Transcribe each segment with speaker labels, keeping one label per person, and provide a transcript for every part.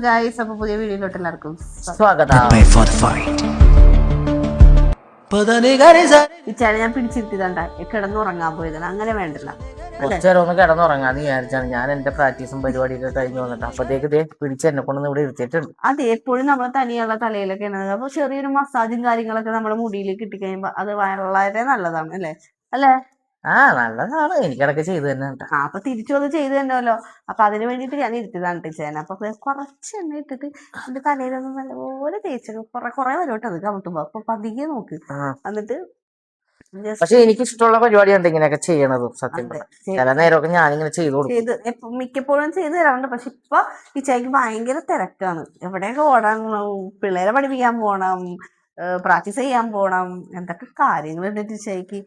Speaker 1: Guys, അപ്പൊ പുതിയ വീഡിയോയിലോട്ട് എല്ലാവർക്കും
Speaker 2: സ്വാഗതം.
Speaker 1: ഇച്ചാനെ ഞാൻ പിടിച്ചിരുത്തിയതാണ്ട കിടന്നുറങ്ങാൻ പോയതാണ്. അങ്ങനെ വേണ്ടല്ല,
Speaker 2: കുറച്ചേരം ഒന്ന് കിടന്നുറങ്ങാന്ന് വിചാരിച്ചാണ് ഞാൻ എന്റെ പ്രാക്ടീസും പരിപാടിയൊക്കെ കഴിഞ്ഞ് വന്നിട്ട് അപ്പത്തേക്ക് ഇതേ പിടിച്ച് എന്നെ കൊണ്ടൊന്ന് ഇവിടെ ഇരുത്തിയിട്ടുണ്ട്.
Speaker 1: അത് എപ്പോഴും നമ്മൾ തനിയുള്ള തലയിലൊക്കെ ആണ്. അപ്പൊ ചെറിയൊരു മസാജും കാര്യങ്ങളൊക്കെ നമ്മുടെ മുടിയിൽ കിട്ടിക്കഴിയുമ്പോ അത് വളരെ നല്ലതാണ് അല്ലേ?
Speaker 2: നല്ലതാണ്. എനിക്കിടക്ക് ചെയ്ത് തന്നെ കേട്ടോ.
Speaker 1: അപ്പൊ തിരിച്ചു അത് ചെയ്ത് തന്നെയല്ലോ. അപ്പൊ അതിന് വേണ്ടിട്ട് ഞാൻ ഇരുത്തിയതാണ് ടീച്ചേനെ. അപ്പൊ കുറച്ച് എണ്ണ ഇട്ടിട്ട് എന്റെ തലയിലൊന്ന് നല്ലപോലെ തേച്ചു കുറെ വരോട്ട് അത് കമട്ടുമ്പോ അപ്പൊ പതിയെ നോക്ക്. എന്നിട്ട്
Speaker 2: പക്ഷെ എനിക്ക് ഇഷ്ടമുള്ള പരിപാടിയുണ്ട് ഇങ്ങനെയൊക്കെ ചെയ്യണത്. സത്യം ചില നേരമൊക്കെ ഞാനിങ്ങനെ ചെയ്ത് കൊടുക്കും.
Speaker 1: മിക്കപ്പോഴും ചെയ്ത് തരാറുണ്ട്. പക്ഷെ ഇപ്പൊ ഈ ചായക്ക് ഭയങ്കര തിരക്കാണ്. എവിടെയൊക്കെ ഓടാൻ, പിള്ളേരെ പഠിപ്പിക്കാൻ പോണം, പ്രാക്ടീസ് ചെയ്യാൻ പോണം, എന്തൊക്കെ കാര്യങ്ങളുണ്ട് ടീച്ചയ്ക്ക്.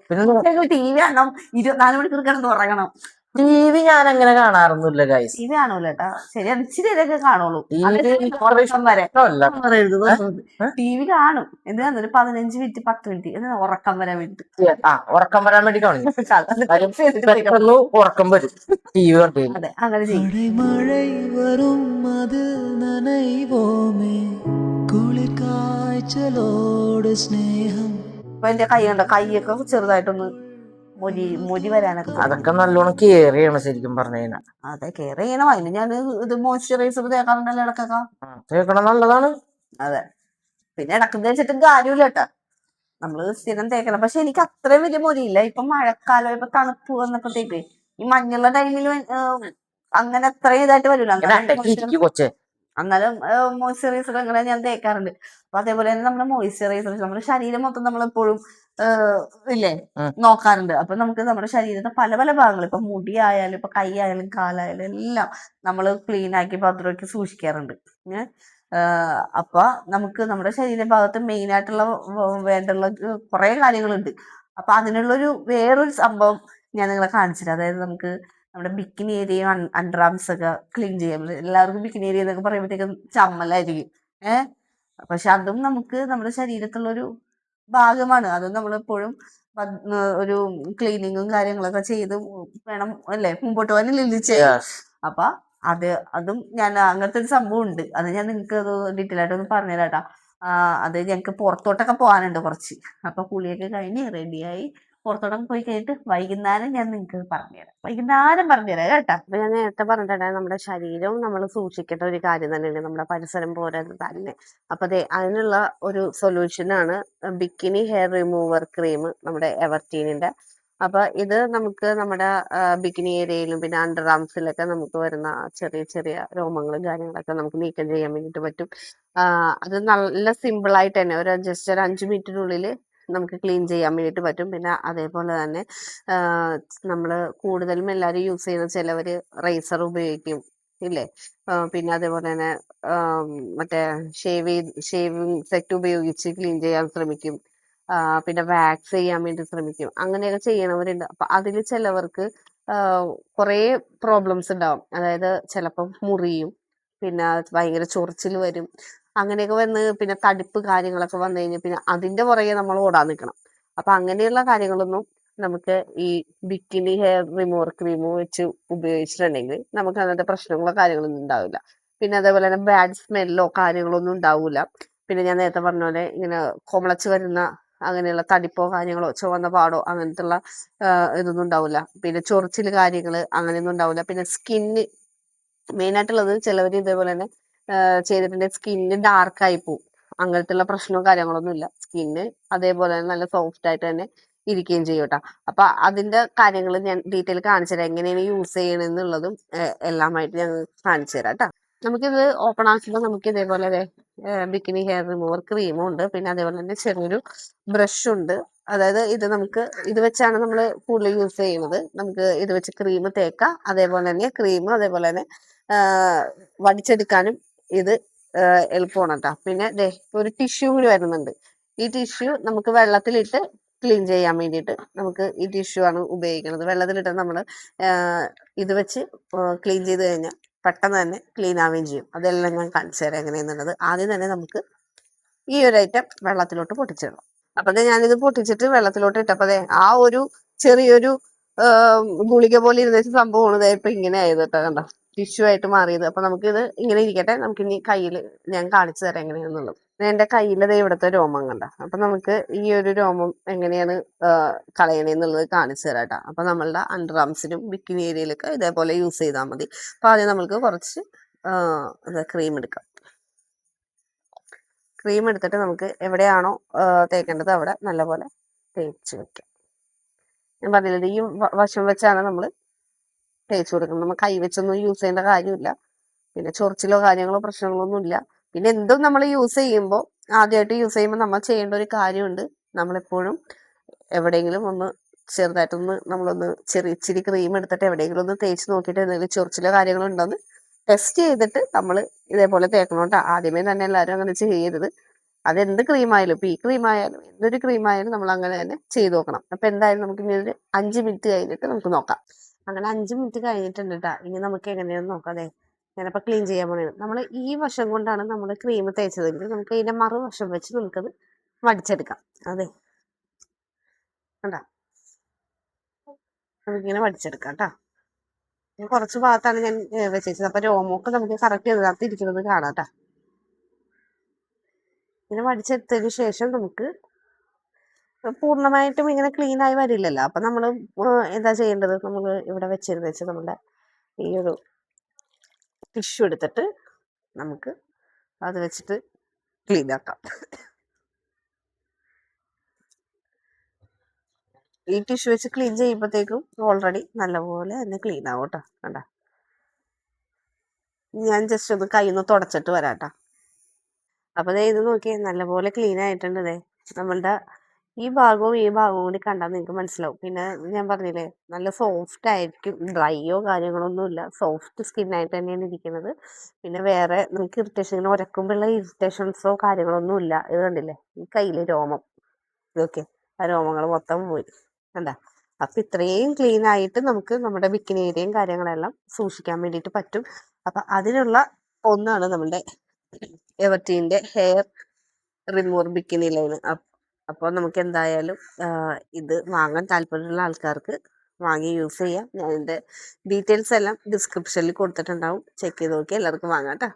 Speaker 1: ടി വി കാണണം, 24 മണിക്കൂർ കിടന്ന് ഉറങ്ങണം.
Speaker 2: ടി വി ഞാൻ അങ്ങനെ കാണാറൊന്നുമില്ല ഗൈസ്.
Speaker 1: ടി വി കാണൂല കേട്ടാ. ശരിയാണ്, ഇച്ചിരി ഇതൊക്കെ കാണുള്ളൂ. ടി വി കാണും എന്തിനാ, ഒരു 15 മിനിറ്റ് 10 മിനിറ്റ് എന്തിനാ ഉറക്കം വരാൻ വേണ്ടി.
Speaker 2: ഉറക്കം വരാൻ വേണ്ടി കാണും. ഉറക്കം വരും ടി വി കണ്ടു.
Speaker 1: അതെ, അങ്ങനെ ചെയ്യും. അപ്പൊ എന്റെ കൈ കണ്ടോ, കൈയൊക്കെ ചെറുതായിട്ടൊന്ന് മൊരി വരാനൊക്കെ.
Speaker 2: അതൊക്കെ നല്ലോണം കെയർ ചെയ്യണം ശരിക്കും പറഞ്ഞു കഴിഞ്ഞാൽ.
Speaker 1: അതെ, കെയർ ചെയ്യണം. അതിന് ഞാൻ ഇത് മോയ്സ്ചറൈസർ തേക്കാറുണ്ടല്ലോ ഇടക്കൊക്കെ.
Speaker 2: തേക്കണം, നല്ലതാണ്.
Speaker 1: അതെ, പിന്നെ ഇടക്ക് തേച്ചിട്ടും കാര്യമില്ല കേട്ടാ, നമ്മള് സ്ഥിരം തേക്കണം. പക്ഷെ എനിക്ക് അത്രയും വലിയ മൊരിയില്ല. ഇപ്പൊ മഴക്കാലം, ഇപ്പൊ തണുപ്പ് വന്നപ്പോഴത്തേക്ക് ഈ മഞ്ഞുള്ള ടൈമിൽ അങ്ങനെ അത്രയും ഇതായിട്ട് വരില്ല. എന്നാലും മോയ്സ്ചറൈസർ അങ്ങനെ ഞാൻ തേക്കാറുണ്ട്. അപ്പൊ അതേപോലെ തന്നെ നമ്മുടെ മോയ്സ്ചറൈസർ നമ്മുടെ ശരീരം മൊത്തം നമ്മളെപ്പോഴും ഇല്ലേ നോക്കാറുണ്ട്. അപ്പൊ നമുക്ക് നമ്മുടെ ശരീരത്തെ പല പല ഭാഗങ്ങൾ, ഇപ്പൊ മുടി ആയാലും ഇപ്പൊ കൈ ആയാലും കാലായാലും എല്ലാം നമ്മൾ ക്ലീൻ ആക്കി ഭദ്രമാക്കി സൂക്ഷിക്കാറുണ്ട്. അപ്പൊ നമുക്ക് നമ്മുടെ ശരീരഭാഗത്ത് മെയിൻ ആയിട്ടുള്ള വേണ്ടുള്ള കുറെ കാര്യങ്ങളുണ്ട്. അപ്പൊ അതിനുള്ളൊരു വേറൊരു സംഭവം ഞാൻ നിങ്ങളെ കാണിച്ചില്ല. അതായത് നമുക്ക് നമ്മുടെ ബിക്കിനി ഏരിയയും അണ്ടർ ആംസ് ഒക്കെ ക്ലീൻ ചെയ്യാൻ പറ്റും. എല്ലാവർക്കും ബിക്കിനി ഏരിയ എന്നൊക്കെ പറയുമ്പോഴത്തേക്കും ചമ്മലായിരിക്കും. പക്ഷെ അതും നമുക്ക് നമ്മുടെ ശരീരത്തിലുള്ളൊരു ഭാഗമാണ്. അത് നമ്മളെപ്പോഴും ഒരു ക്ലീനിങ്ങും കാര്യങ്ങളൊക്കെ ചെയ്ത് വേണം അല്ലേ മുമ്പോട്ട് പോകാൻ ചെയ്യാം. അപ്പൊ അതും ഞാൻ അങ്ങനത്തെ ഒരു സംഭവം ഉണ്ട്. അത് ഞാൻ നിങ്ങൾക്ക് അത് ഡീറ്റെയിൽ ആയിട്ട് ഒന്ന് പറഞ്ഞുതരാട്ടാ. അത് ഞങ്ങക്ക് പുറത്തോട്ടൊക്കെ പോകാനുണ്ട് കുറച്ച്. അപ്പൊ കുളിയൊക്കെ കഴിഞ്ഞ് റെഡിയായി പുറത്തോട്ടൊക്കെ പോയി കഴിഞ്ഞിട്ട് വൈകുന്നേരം ഞാൻ നിങ്ങൾക്ക് പറഞ്ഞുതരാം. വൈകുന്നേരം പറഞ്ഞുതരാം കേട്ടാ. അപ്പൊ ഞാൻ നേരത്തെ പറഞ്ഞിട്ടുണ്ടായി, നമ്മുടെ ശരീരവും നമ്മൾ സൂക്ഷിക്കേണ്ട ഒരു കാര്യം തന്നെയാണ്, നമ്മുടെ പരിസരം പോലെ തന്നെ. അപ്പൊ അതിനുള്ള ഒരു സൊല്യൂഷനാണ് ബിക്കിനി ഹെയർ റിമൂവർ ക്രീം, നമ്മുടെ എവർടീനിന്റെ. അപ്പൊ ഇത് നമുക്ക് നമ്മുടെ ബിക്കിനി ഏരിയയിലും പിന്നെ അണ്ടർ ആംസിലൊക്കെ നമുക്ക് വരുന്ന ചെറിയ ചെറിയ രോമങ്ങളും കാര്യങ്ങളൊക്കെ നമുക്ക് നീക്കം ചെയ്യാൻ വേണ്ടിയിട്ട് പറ്റും. അത് നല്ല സിമ്പിൾ ആയിട്ട് തന്നെ ജസ്റ്റ് ഒരു 5 മിനിറ്റിനുള്ളിൽ നമുക്ക് ക്ലീൻ ചെയ്യാൻ വേണ്ടിയിട്ട് പറ്റും. പിന്നെ അതേപോലെ തന്നെ നമ്മൾ കൂടുതലും എല്ലാവരും യൂസ് ചെയ്യുന്ന ചിലവർ റേസർ ഉപയോഗിക്കും ഇല്ലേ. പിന്നെ അതേപോലെ തന്നെ മറ്റേ ഷേവിങ് സെറ്റ് ഉപയോഗിച്ച് ക്ലീൻ ചെയ്യാൻ ശ്രമിക്കും. പിന്നെ വാക്സ് ചെയ്യാൻ വേണ്ടി ശ്രമിക്കും. അങ്ങനെയൊക്കെ ചെയ്യണവരുണ്ട്. അപ്പൊ അതിൽ ചിലവർക്ക് കുറേ പ്രോബ്ലംസ് ഉണ്ടാവും. അതായത് ചിലപ്പം മുറിയും, പിന്നെ ഭയങ്കര ചൊറിച്ചിൽ വരും. അങ്ങനെയൊക്കെ വന്ന് പിന്നെ തടിപ്പ് കാര്യങ്ങളൊക്കെ വന്നു കഴിഞ്ഞാൽ പിന്നെ അതിന്റെ പുറകെ നമ്മൾ ഓടാൻ നിൽക്കണം. അപ്പൊ അങ്ങനെയുള്ള കാര്യങ്ങളൊന്നും നമുക്ക് ഈ ബിക്കിനി ഹെയർ റിമൂവർ ക്രീം വെച്ച് ഉപയോഗിച്ചിട്ടുണ്ടെങ്കിൽ നമുക്ക് അങ്ങനത്തെ പ്രശ്നങ്ങളോ കാര്യങ്ങളൊന്നും ഉണ്ടാവില്ല. പിന്നെ അതേപോലെ തന്നെ ബാഡ് സ്മെല്ലോ കാര്യങ്ങളോ ഒന്നും ഉണ്ടാവില്ല. പിന്നെ ഞാൻ നേരത്തെ പറഞ്ഞ പോലെ ഇങ്ങനെ കൊമളച്ച് വരുന്ന അങ്ങനെയുള്ള തടിപ്പോ കാര്യങ്ങളോ ചുവന്ന പാടോ അങ്ങനത്തെ ഉള്ള ഇതൊന്നും ഉണ്ടാവില്ല. പിന്നെ ചൊറിച്ചിൽ കാര്യങ്ങൾ അങ്ങനെയൊന്നും ഉണ്ടാവില്ല. പിന്നെ സ്കിന്ന് മെയിൻ ആയിട്ടുള്ളത്, ചിലവർ ഇതേപോലെ തന്നെ ചെയ്തിട്ടുണ്ടെങ്കിൽ സ്കിന്ന് ഡാർക്കായി പോവും. അങ്ങനത്തെ ഉള്ള പ്രശ്നവും കാര്യങ്ങളൊന്നും ഇല്ല. സ്കിന്ന് അതേപോലെ തന്നെ നല്ല സോഫ്റ്റ് ആയിട്ട് തന്നെ ഇരിക്കുകയും ചെയ്യും കേട്ടോ. അപ്പൊ അതിന്റെ കാര്യങ്ങൾ ഞാൻ ഡീറ്റെയിൽ കാണിച്ചു തരാം, എങ്ങനെയാണ് യൂസ് ചെയ്യണമെന്നുള്ളതും എല്ലാമായിട്ട് ഞാൻ കാണിച്ചു തരാം കേട്ടോ. നമുക്കിത് ഓപ്പൺ ആക്കുമ്പോൾ നമുക്ക് ഇതേപോലെ ബിക്കിനി ഹെയർ റിമൂവർ ക്രീമും ഉണ്ട്. പിന്നെ അതേപോലെ തന്നെ ചെറിയൊരു ബ്രഷ് ഉണ്ട്. അതായത് ഇത് വെച്ചാണ് നമ്മൾ കൂടുതൽ യൂസ് ചെയ്യുന്നത്. നമുക്ക് ഇത് വെച്ച് ക്രീം തേക്കാം. അതേപോലെ തന്നെ അതേപോലെ തന്നെ വടിച്ചെടുക്കാനും ഇത് എളുപ്പമാണ് കേട്ടോ. പിന്നെ ഒരു ടിഷ്യൂ കൂടി വരുന്നുണ്ട്. ഈ ടിഷ്യൂ നമുക്ക് വെള്ളത്തിലിട്ട് ക്ലീൻ ചെയ്യാൻ വേണ്ടിയിട്ട് നമുക്ക് ഈ ടിഷ്യൂ ആണ് ഉപയോഗിക്കുന്നത്. വെള്ളത്തിലിട്ട് നമ്മൾ ഇത് വെച്ച് ക്ലീൻ ചെയ്ത് കഴിഞ്ഞാൽ പെട്ടെന്ന് തന്നെ ക്ലീൻ ആവുകയും ചെയ്യും. അതെല്ലാം ഞാൻ കാണിച്ചു തരാം എങ്ങനെയാണെന്നുള്ളത്. ആദ്യം തന്നെ നമുക്ക് ഈ ഒരു ഐറ്റം വെള്ളത്തിലോട്ട് പൊട്ടിച്ചിടണം. അപ്പൊ ഞാനിത് പൊട്ടിച്ചിട്ട് വെള്ളത്തിലോട്ട് ഇട്ടപ്പോ ആ ഒരു ചെറിയൊരു ഗുളിക പോലെ ഇരുന്ന സംഭവമാണ് ഇപ്പൊ ഇങ്ങനെ ആയത് കേട്ടോ. കണ്ടോ,
Speaker 3: ടിഷ്യൂ ആയിട്ട് മാറിയത്. അപ്പൊ നമുക്കിത് ഇങ്ങനെ ഇരിക്കട്ടെ. നമുക്കിനി കയ്യിൽ ഞാൻ കാണിച്ചു തരാം എങ്ങനെയാണെന്നുള്ളത്. എന്റെ കയ്യിലത് ഇവിടുത്തെ രോമം കണ്ട. അപ്പൊ നമുക്ക് ഈ ഒരു രോമം എങ്ങനെയാണ് കളയണേന്നുള്ളത് കാണിച്ചു തരാം കേട്ടോ. അപ്പൊ നമ്മളുടെ അണ്ടർ ആംസിനും ബിക്കിനി ഏരിയയിലൊക്കെ ഇതേപോലെ യൂസ് ചെയ്താൽ മതി. അപ്പൊ ആദ്യം നമുക്ക് കുറച്ച് ക്രീം എടുക്കാം. ക്രീം എടുത്തിട്ട് നമുക്ക് എവിടെയാണോ തേക്കേണ്ടത് അവിടെ നല്ലപോലെ തേച്ച് വെക്കാം. ഞാൻ പറഞ്ഞില്ലേ, ഈ വശം വെച്ചാണ് നമ്മൾ തേച്ച് കൊടുക്കുന്നത്. നമ്മൾ കൈ വെച്ചൊന്നും യൂസ് ചെയ്യേണ്ട കാര്യമില്ല. പിന്നെ ചൊറിച്ചിലോ കാര്യങ്ങളോ പ്രശ്നങ്ങളോ ഒന്നും ഇല്ല. പിന്നെ എന്തും നമ്മൾ യൂസ് ചെയ്യുമ്പോൾ, ആദ്യമായിട്ട് യൂസ് ചെയ്യുമ്പോൾ നമ്മൾ ചെയ്യേണ്ട ഒരു കാര്യമുണ്ട്. നമ്മളെപ്പോഴും എവിടെയെങ്കിലും ഒന്ന് ചെറുതായിട്ടൊന്ന് നമ്മളൊന്ന് ഇച്ചിരി ക്രീം എടുത്തിട്ട് എവിടെയെങ്കിലും ഒന്ന് തേച്ച് നോക്കിയിട്ട് എന്തെങ്കിലും ചൊറിച്ചിലോ കാര്യങ്ങളോ ഉണ്ടോന്ന് ടെസ്റ്റ് ചെയ്തിട്ട് നമ്മൾ ഇതേപോലെ തേക്കണം കേട്ടോ. ആദ്യമേ തന്നെ എല്ലാവരും അങ്ങനെ ചെയ്യരുത്. അതെന്ത് ക്രീമായാലും, ഇപ്പൊ ഈ ക്രീമായാലും എന്തൊരു ക്രീമായാലും നമ്മൾ അങ്ങനെ തന്നെ ചെയ്ത് നോക്കണം. അപ്പൊ എന്തായാലും നമുക്ക് ഇനി ഒരു 5 മിനിറ്റ് കഴിഞ്ഞിട്ട് നമുക്ക് നോക്കാം. അങ്ങനെ 5 മിനിറ്റ് കഴിഞ്ഞിട്ടുണ്ട് കേട്ടോ. ഇനി നമുക്ക് എങ്ങനെയാണെന്ന് നോക്കാം. അതെ, ഞാനപ്പോൾ ക്ലീൻ ചെയ്യാൻ പോണേ. നമ്മൾ ഈ വശം കൊണ്ടാണ് നമ്മൾ ക്രീം തേച്ചതെങ്കിൽ നമുക്ക് അതിന്റെ മറുവശം വെച്ച് നമുക്കത് വടിച്ചെടുക്കാം. അതെ, കണ്ടാ, നമുക്കിങ്ങനെ വടിച്ചെടുക്കാം കേട്ടോ. കുറച്ച് ഭാഗത്താണ് ഞാൻ വെച്ചത്. അപ്പൊ രോമമൊക്കെ നമുക്ക് കറക്റ്റ് ഇതിനകത്ത് ഇരിക്കുന്നത് കാണാം കേട്ടോ. ഇങ്ങനെ വടിച്ചെടുത്തതിന് ശേഷം നമുക്ക് പൂർണ്ണമായിട്ടും ഇങ്ങനെ ക്ലീൻ ആയി വരില്ലല്ലോ. അപ്പൊ നമ്മൾ എന്താ ചെയ്യേണ്ടത്, നമ്മൾ ഇവിടെ വെച്ച് നമ്മുടെ ഈ ഒരു ടിഷ്യൂ എടുത്തിട്ട് നമുക്ക് അത് വെച്ചിട്ട് ക്ലീൻ ആക്കാം. ഈ ടിഷ്യൂ വെച്ച് ക്ലീൻ ചെയ്യുമ്പോഴത്തേക്കും ഓൾറെഡി നല്ലപോലെ തന്നെ ക്ലീൻ ആവും കേട്ടോ. കണ്ട, ഞാൻ ജസ്റ്റ് ഒന്ന് കയ്യിൽ നിന്ന് തുടച്ചിട്ട് വരാം കേട്ടോ. അപ്പൊ ഇത് നോക്കിയേ, നല്ലപോലെ ക്ലീൻ ആയിട്ടുണ്ട്. നമ്മളുടെ ഈ ഭാഗവും കൂടി കണ്ടാൽ നിങ്ങൾക്ക് മനസ്സിലാവും. പിന്നെ ഞാൻ പറഞ്ഞില്ലേ, നല്ല സോഫ്റ്റ് ആയിരിക്കും. ഡ്രൈയോ കാര്യങ്ങളൊന്നും ഇല്ല, സോഫ്റ്റ് സ്കിന്നായിട്ട് തന്നെയാണ് ഇരിക്കുന്നത്. പിന്നെ വേറെ നമുക്ക് ഇറിറ്റേഷൻ, ഇങ്ങനെ ഉരക്കുമ്പോഴുള്ള ഇറിറ്റേഷൻസോ കാര്യങ്ങളൊന്നും ഇല്ല. ഇത് കണ്ടില്ലേ, ഈ കയ്യില് രോമം, ഇതൊക്കെ ആ രോമങ്ങൾ മൊത്തം പോയി. കണ്ടാ. അപ്പൊ ഇത്രയും ക്ലീൻ ആയിട്ട് നമുക്ക് നമ്മുടെ ബിക്കിനി ഏരിയയും കാര്യങ്ങളെല്ലാം സൂക്ഷിക്കാൻ വേണ്ടിയിട്ട് പറ്റും. അപ്പൊ അതിനുള്ള ഒന്നാണ് നമ്മുടെ എവർടീന്റെ ഹെയർ റിമൂവർ ബിക്കിനി ലൈന്. അപ്പോൾ നമുക്ക് എന്തായാലും ഇത് വാങ്ങാൻ താല്പര്യമുള്ള ആൾക്കാർക്ക് വാങ്ങി യൂസ് ചെയ്യാം. ഞാൻ ഇതിന്റെ ഡീറ്റെയിൽസ് എല്ലാം ഡിസ്ക്രിപ്ഷനിൽ കൊടുത്തിട്ടുണ്ടാവും. ചെക്ക് ചെയ്ത് നോക്കി എല്ലാവർക്കും വാങ്ങാം കേട്ടോ.